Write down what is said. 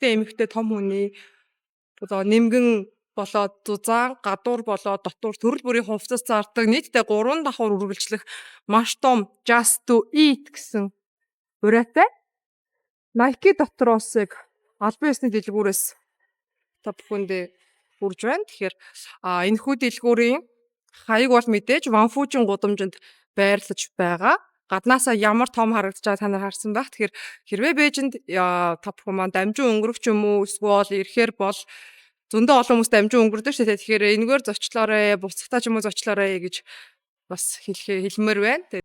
эрэгтэй эмэгтэй том хүний одоо нэмгэн болоод зузаан гадуур болоод дотор төрөл бүрийн хувцас зардаг нийтдээ 3 давхар үргэлжлэх маш том Just to Eat гэсэн урайтай Nike дотроос яг албан ёсны дэлгүүрээс та бүхэндээ хүрж байна. Тэгэхээр энэхүү дэлгүүрийн хаяг бол мэдээж Ванфужин гудамжинд байрлаж байгаа. Гаднаасаа ямар том харагдаж байгаа та нар харсан байх. Тэгэхээр хэрвээ Бээжинд та бүхэн маань дамжин өнгөрөх ч юм уу эсвэл ирэхээр бол зөндөө олон хүмүүс дамжин өнгөрдөг шүү дээ. Тэгэхээр энэгээр зочлоорой, буцахтаа ч юм уу зочлоорой гэж бас хэлмээр байна.